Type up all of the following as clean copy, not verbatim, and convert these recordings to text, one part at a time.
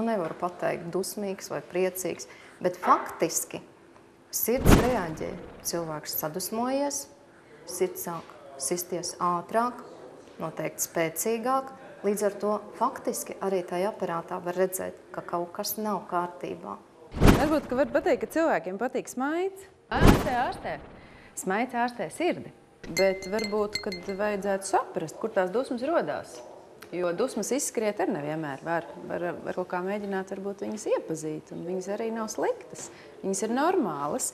nevaru pateikt dusmīgs vai priecīgs, bet faktiski sirds reaģē. Cilvēks sadusmojies, sirds sāk sisties ātrāk, noteikti spēcīgāk. Līdz ar to faktiski arī tajā aparātā var redzēt, ka kaut kas nav kārtībā. Varbūt, ka var pateikt, ka cilvēkiem patīk smaids. Ārstē. Smaids ārstē sirdi. Bet varbūt, kad vajadzētu saprast, kur tās dusmas rodās. Jo dusmas izskriet arī nevienmēr var kaut kā mēģināt varbūt viņas iepazīt. Un viņas arī nav sliktas. Viņas ir normālas.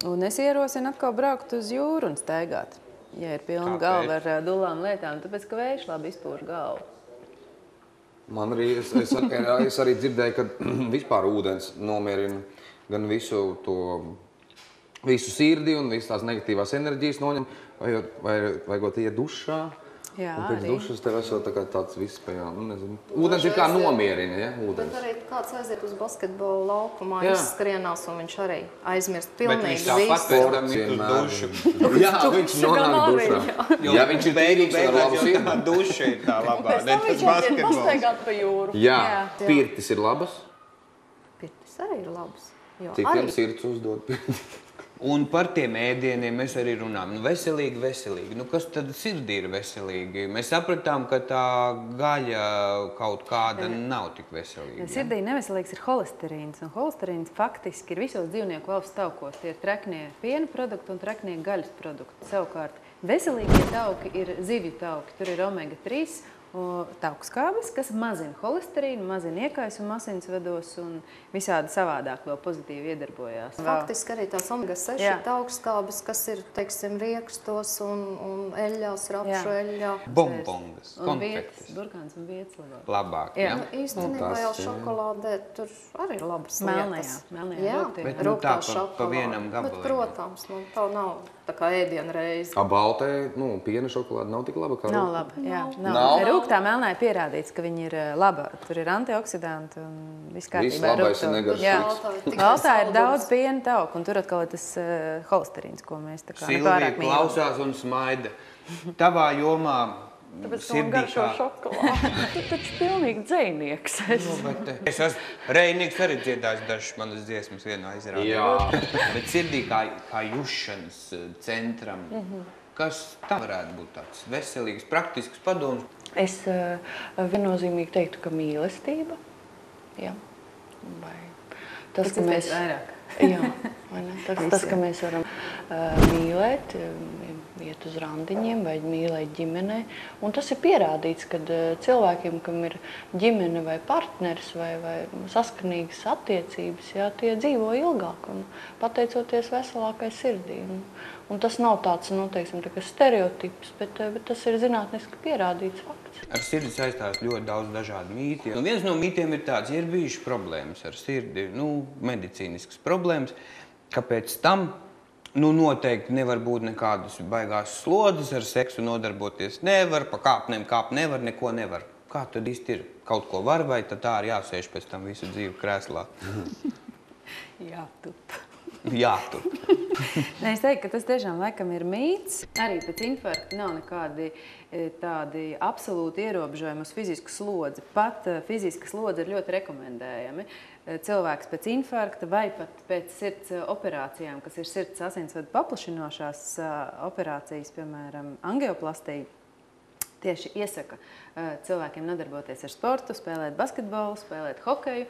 Un es ierosinu atkal braukt uz jūru un staigāt. Ja ir pilna galva ar dulām lietām, tāpēc, ka vējš labi izpūš galvu. Man arī, es arī dzirdēju, ka vispār ūdens nomierina gan visu sirdi un visas tās negatīvās enerģijas noņem, vajagot iet dušā. Jā, un pēc dušas tev esot tāds viss pējā, nezinu. Ūdens ir kā nomierina, ja? Ūdens. Bet arī kāds aiziet uz basketbola laukumā, izskrienās un viņš arī aizmirst pilnīgi visu. Bet viņš tāpat pēc tam ir uz dušu. Jā, viņš nonāk dušā. Ja viņš ir tīrīgs ar labu sirdi. Tā duša ir tā labā, Pēc tam viņš aiziet pastaigāt pa jūru. Jā, pirtis ir labas. Pirtis arī ir labas. Citiem sirds uzdod pirtis. Un par tiem ēdieniem mēs arī runājam. Veselīgi. Kas tad sirdī ir veselīgi? Mēs sapratām, ka tā gaļa kaut kāda nav tik veselīga. Sirdī neveselīgs ir holesterīns. Un holesterīns faktiski ir visos dzīvnieku valsts taukos. Tie ir treknie piena produkti un treknie gaļas produkti. Savukārt veselīgie tauki ir zivju tauki. Tur ir omega-3 taukskābes, kas mazina holesterīnu, mazina iekaisumu asinsvados un visādi savādāk vēl pozitīvi iedarbojās. Faktiski arī tās omega-6 taukskābes, kas ir, teiksim, riekstos un eļļās, rapšu eļļā. Bonbongas, konfektes. Burkāns un vietas labāk. Labāk, jā. Īstenībā jau šokolādē tur arī ir labas lietas. Melnajā bet tā pa vienam gabalam. Bet, protams, tā nav tā kā ēdiena reize. Baltē, piena šokolāde nav tik laba kā nav laba, jā. Nav. Rūgtā melnā ir pierādīts, ka viņi ir laba. Tur ir antioksidanti un viss kārtībā. Viss labais ir negaršīgs. Baltā ir daudz piena tauku, un tur atkal ir tas holesterīns, ko mēs tā kā Silvija klausās un smaida. Tavā jomā tāpēc, ka man garšo šokolādi. Tu taču pilnīgi dzejnieks. Es esmu Reinīgs arī dziedājis dažas manas dziesmas vienā izrādē. Jā. Bet sirdī kā jušanas centram. Kas tam varētu būt tāds veselīgs, praktisks padoms? Es viennozīmīgi teiktu, ka mīlestība. Jā. Vai tas, ka mēs vairāk. Jā, vai ne? Tas, ka mēs varam mīlēt, iet uz randiņiem vai mīlēt ģimenē. Un tas ir pierādīts, kad cilvēkiem, kam ir ģimene vai partneris vai saskanīgas attiecības, jā, tie dzīvo ilgāk un pateicoties veselākai sirdī. Un tas nav tāds, teiksim, tā kā stereotips, bet tas ir zinātniski pierādīts fakts. Ar sirdi saistās ļoti daudz dažādu mītiem. Viens no mītiem ir tāds, ja ir bijušas problēmas ar sirdi, medicīniskas problēmas, kāpēc tam noteikti nevar būt nekādas baigās slodzes ar seksu nodarboties. Nevar, pa kāpnēm kāpt nevar, neko nevar. Kā tad īsti ir? Kaut ko var vai tad tā ir jāsēž pēc tam visu dzīvi krēslā? Jātup. Es teiktu, ka tas tiešām laikam ir mīts. Arī pēc infarkta nav nekādi tādi absolūti ierobežojumi uz fizisku slodzi. Pat fiziska slodze ir ļoti rekomendējami. Cilvēks pēc infarkta vai pat pēc sirds operācijām, kas ir sirds asinsvadu paplašinošās operācijas, piemēram, angioplastija, tieši iesaka cilvēkiem nodarboties ar sportu, spēlēt basketbolu, spēlēt hokeju.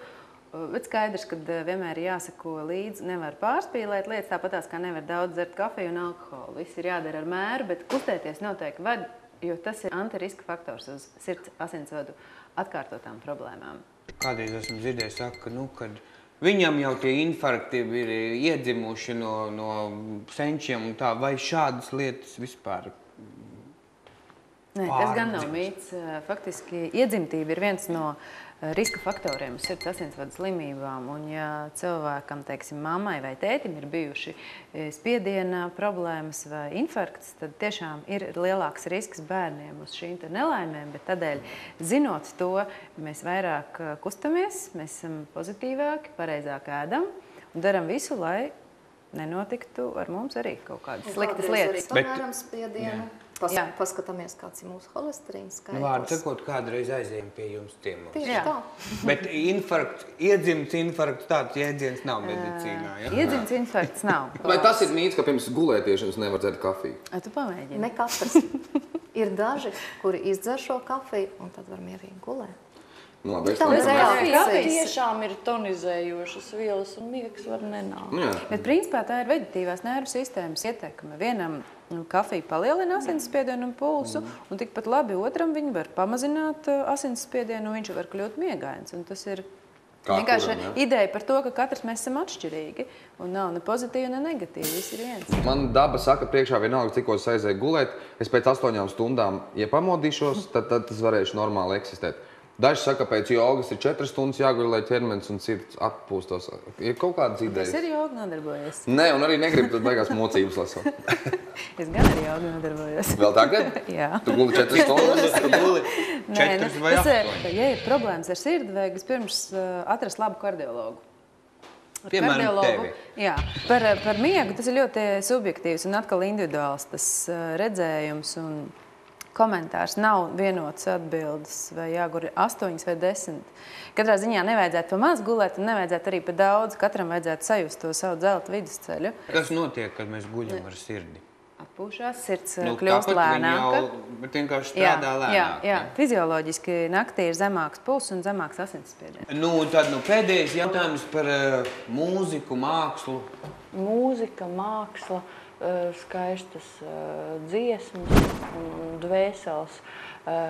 Bet skaidrs, ka vienmēr ir jāsako līdzi, nevar pārspīlēt lietas, tāpatās kā nevar daudz dzert kafiju un alkoholu. Viss ir jādara ar mēru, bet kustēties noteikti var, jo tas ir antiriska faktors uz sirds asinsvadu atkārtotām problēmām. Kādreiz esmu dzirdējis, saka, kad viņam jau tie infarkti ir iedzimuši no senčiem un tā, vai šādas lietas vispār? Nē, tas gan nav mīts. Faktiski iedzimtība ir viens no riska faktoriem uz sirds asinsvadu slimībām. Un ja cilvēkam, teiksim, mammai vai tētim ir bijuši spiediena problēmas vai infarkts, tad tiešām ir lielāks risks bērniem uz šīm nelaimēm, bet tādēļ, zinot to, mēs vairāk kustamies, mēs esam pozitīvāki, pareizāk ēdam un daram visu, lai nenotiktu ar mums arī kaut kādas sliktas lietas. Piemēram, spiedienu. Paskatāmies, kāds ir mūsu holesterīna skaitlis. Vārdu sakot, kādreiz aizējām pie jums ciemos. Tieši tā. Bet iedzimts infarkts tāds jēdziens nav medicīnā, ja? Iedzimts infarkts nav. Vai tas ir mīts, ka pirms gulētiešanas nevar dzert kafiju? Tu pamēģini. Ne katrs. Ir daži, kuri izdzer šo kafiju un tad var mierīgi gulēt. Nu, labi, Tā ir reakcija. Tiešām ir tonizējošas vielas un miegs var nenākt. Jā. Bet principā tā ir veģetīvās nervu sistēmas ietekme. Vienam kafija palielina asinsspiedienu un pulsu, un tikpat labi otram viņi var pamazināt asinsspiedienu, un viņš var kļūt miegains. Un tas ir vienkārši ideja par to, ka katrs mēs esam atšķirīgi, un nav ne pozitīvi, ne negatīvi, viss ir viens. Man daba saka, priekšā vienalga, cikos aizēju gulēt, es pēc 8 stundām, ja pamodīšos, tad tas varēšu normāli eksistēt. Daži saka, pēc jogas ir 4 stundas jāguļ, lai ķermenis un sirds atpūstos. Ir kaut kādas idejas? Es ar jogu nodarbojos. Nē, un arī negribu tad beigās mocības lasot. Es gan ar jogu nodarbojos. Vēl tagad? Jā. Tu guli 4 stundas? Tu guli Nē, 4 vai 8? Ja ir problēmas ar sirdi, vajag vispirms atrast labu kardiologu. Piemēram, tevi. Jā, par miegu tas ir ļoti subjektīvs un atkal individuāls tas redzējums un komentārs. Nav vienotas atbildes, vai jāgur 8 vai 10. Katrā ziņā nevajadzētu pa maz gulēt un nevajadzētu arī pa daudz. Katram vajadzētu sajust to savu zelta vidusceļu. Kas notiek, kad mēs guļam ar sirdi? Atpūšās, sirds kļūst lēnāka. Bet vienkārši strādā lēnāk. Jā, fizioloģiski naktī ir zemāks pulss un zemāks asinsspiediens. Nu, tad pēdējais jautājums par mūziku, mākslu. Mūzika, māksla, skaistas dziesmas un dvēseles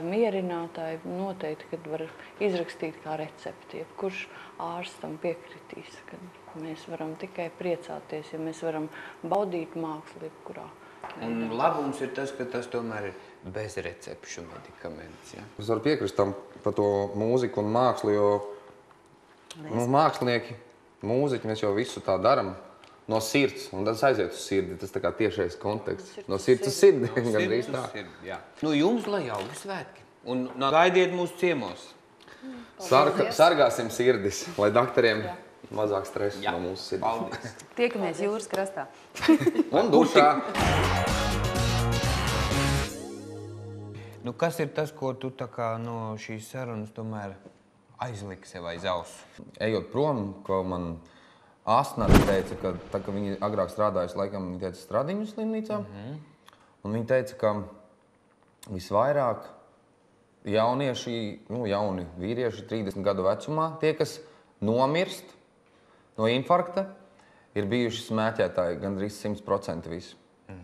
mierinātāji noteikti, kad var izrakstīt kā recepti. Kurš ārstam piekritīs, kad mēs varam tikai priecāties, ja mēs varam baudīt mākslu jebkurā. Un labums ir tas, ka tas tomēr ir bez recepšu medikaments. Ja? Es varu piekrist tam par to mūziku un mākslu, jo mākslinieki, mūziķi, mēs jau visu tā daram no sirds, un tas aiziet uz sirdi. Tas tā kā tiešais konteksts. No sirds uz sirdi. Gandrīz tā. Nu, jums lai jauki svētki. Un gaidiet mūsu ciemos. Sargāsim sirdis, lai doktoriem mazāk stresa no mūsu sirdis. Paldies. Tiekamies jūras krastā. Un dušā. Nu, kas ir tas, ko tu tā kā no šīs sarunas tomēr aizliksi sev aiz ausu? Ejot prom, ko man Asnata teica, ka tā, ka viņi agrāk strādājusi, laikam, viņa teica Stradiņu slimnīcā. Un viņa teica, ka visvairāk jaunieši, jauni vīrieši 30 gadu vecumā, tie, kas nomirst no infarkta, ir bijuši smēķētāji gandrīz 100% visi.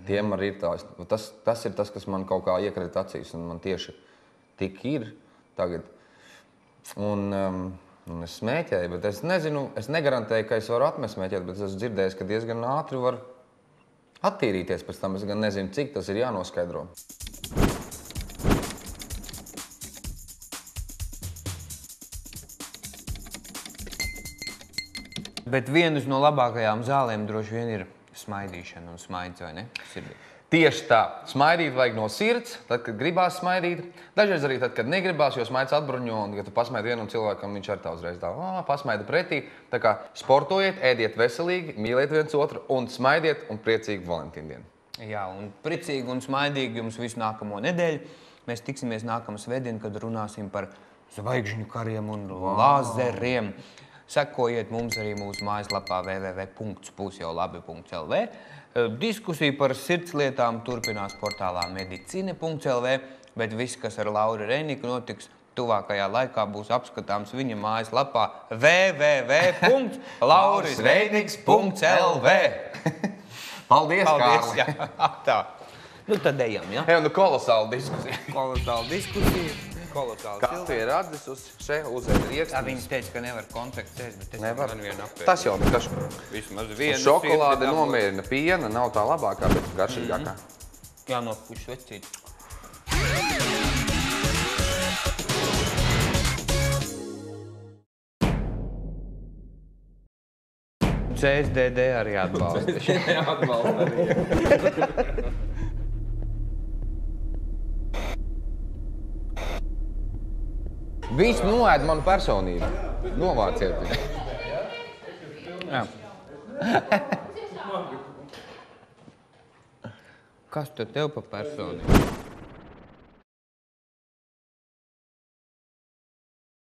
Tiem arī ir tās. Tas ir tas, kas man kaut kā iekrīt acīs, un man tieši tik ir tagad. Un es smēķēju, bet es nezinu, es negarantēju, ka es varu atmest smēķēt, bet es esmu dzirdējis, ka diezgan ātri var attīrīties pēc tam. Es gan nezinu, cik tas ir jānoskaidro. Bet vienas no labākajām zālēm droši vien ir smaidīšana un smaids, vai ne? Sirdī. Tieši tā. Smaidīt vajag no sirds, tad, kad gribās smaidīt. Dažreiz arī tad, kad negribās, jo smaids atbruņo, un kad tu pasmaidi vienam cilvēkam, viņš ar tā uzreiz tā pasmaida pretī. Tā kā sportojiet, ēdiet veselīgi, mīliet viens otru un smaidiet un priecīgu Valentīnu dienu. Jā, un priecīgi un smaidīgi jums visu nākamo nedēļu. Mēs tiksimies nākamā svētdien, kad runāsim par zvaigžņu kariem un lāzeriem. Sekojiet mums arī mūsu mājaslapā www.pusjaulabi.lv. Diskusija par sirdslietām turpinās portālā medicine.lv, bet viss, kas ar Lauru Reiniku notiks tuvākajā laikā, būs apskatāms viņa mājaslapā www.laurisreiniks.lv. Paldies, Kārli! Jā, tā. Nu tad ejam, ja? Nu kolosāla diskusija. Kolosāla diskusija. Kolosāli. Kas tu ir atdzisus šeit uzēd riekstīs? Viņi teica, ka nevar konfekts ēst, bet es Nevar. man vienu apēdu. Tas jau nekas. Vismaz vienu Šokolāde sirdi nomierina, piena nav tā labākā, bet garšīgākā. Jānopuš vecīt. CSDD arī atbalsta. Atbalsta arī. Viņš noēd manu personību. Novāciet viņu. Jā. Kas tad tev pa personību?